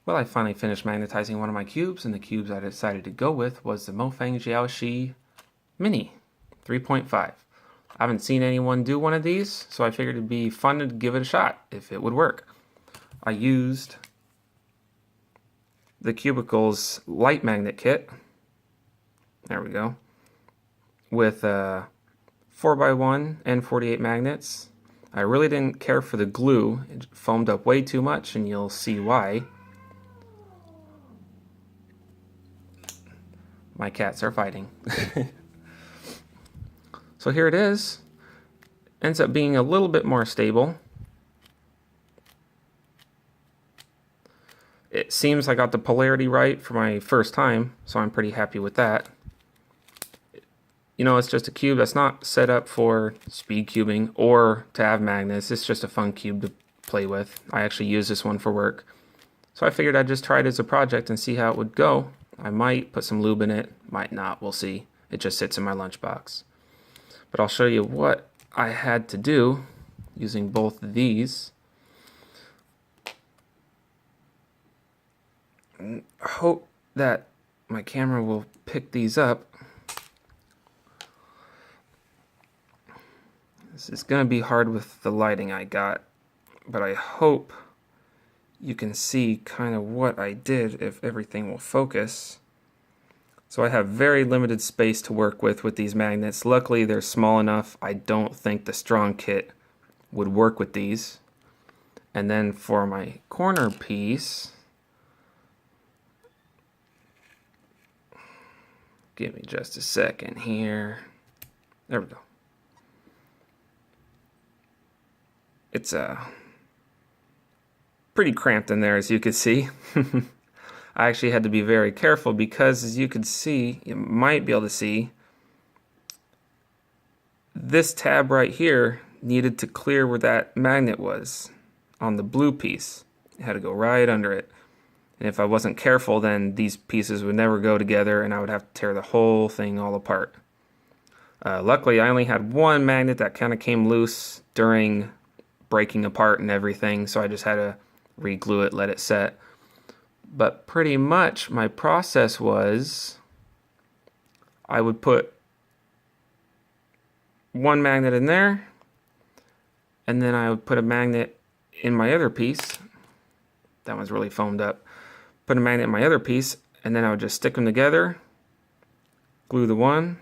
Well, I finally finished magnetizing one of my cubes, and the cubes I decided to go with was the Mofang Jiaoshi Mini 3.5. I haven't seen anyone do one of these, so I figured it'd be fun to give it a shot if it would work. I used the Cubicle's Lite magnet kit. There we go. With 4x1 and 48 magnets. I really didn't care for the glue. It foamed up way too much, and you'll see why. My cats are fighting. So here it is. Ends up being a little bit more stable. It seems I got the polarity right for my first time, so I'm pretty happy with that. You know, it's just a cube that's not set up for speed cubing or to have magnets. It's just a fun cube to play with. I actually use this one for work. So I figured I'd just try it as a project and see how it would go. I might put some lube in it, might not, we'll see. It just sits in my lunchbox. But I'll show you what I had to do using both of these. I hope that my camera will pick these up. This is going to be hard with the lighting I got, but I hope you can see kind of what I did if everything will focus. So I have very limited space to work with these magnets. Luckily they're small enough. I don't think the strong kit would work with these. And then for my corner piece, give me just a second here. There we go. It's pretty cramped in there, as you can see. I actually had to be very careful because, as you can see, you might be able to see, this tab right here needed to clear where that magnet was on the blue piece. It had to go right under it. And if I wasn't careful, then these pieces would never go together and I would have to tear the whole thing all apart. Luckily, I only had one magnet that kind of came loose during breaking apart and everything, so I just had to re-glue it, let it set. But pretty much my process was I would put one magnet in there, and then I would put a magnet in my other piece. That one's really foamed up. Put a magnet in my other piece, and then I would just stick them together, glue the one,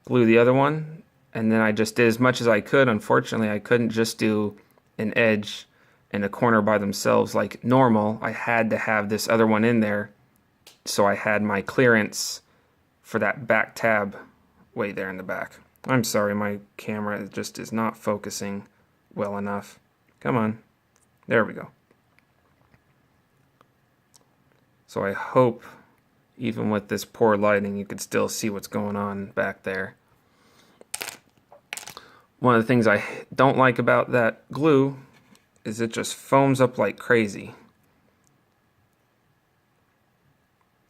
glue the other one, and then I just did as much as I could. Unfortunately, I couldn't just do an edge and a corner by themselves like normal. I had to have this other one in there, so I had my clearance for that back tab way there in the back. I'm sorry, my camera just is not focusing well enough. Come on. There we go. So I hope, even with this poor lighting, you could still see what's going on back there. One of the things I don't like about that glue is it just foams up like crazy.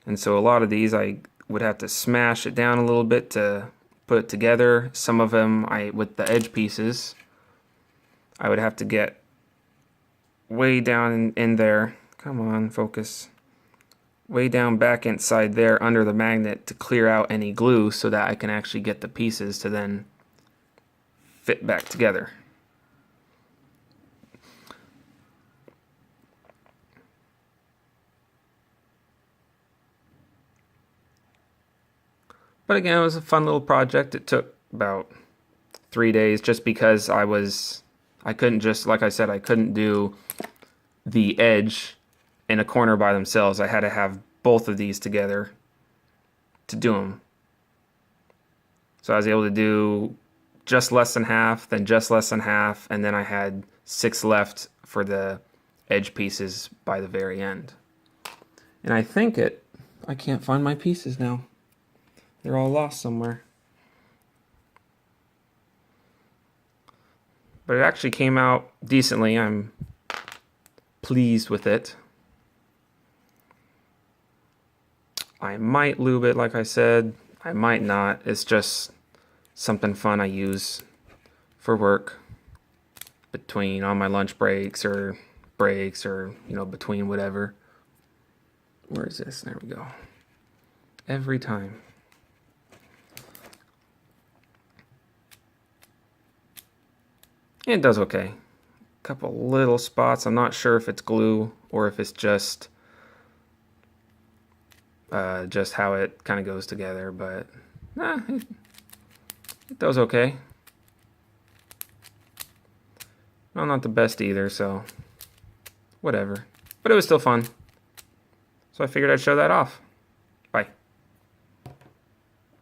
And so a lot of these I would have to smash it down a little bit to put it together. Some of them, with the edge pieces, I would have to get way down in there. Come on, focus. Way down back inside there under the magnet to clear out any glue so that I can actually get the pieces to then fit back together. But again, it was a fun little project. It took about 3 days just because I couldn't just, like I said, I couldn't do the edge and a corner by themselves. I had to have both of these together to do them. So I was able to do just less than half, then just less than half, and then I had 6 left for the edge pieces by the very end. And I can't find my pieces now. They're all lost somewhere. But it actually came out decently. I'm pleased with it. I might lube it, like I said. I might not. It's just something fun I use for work between on my lunch breaks or between whatever. Where is this? There we go. Every time. It does okay. A couple little spots. I'm not sure if it's glue or if it's just how it kind of goes together, but it does okay. Well, not the best either, so whatever. But it was still fun. So I figured I'd show that off.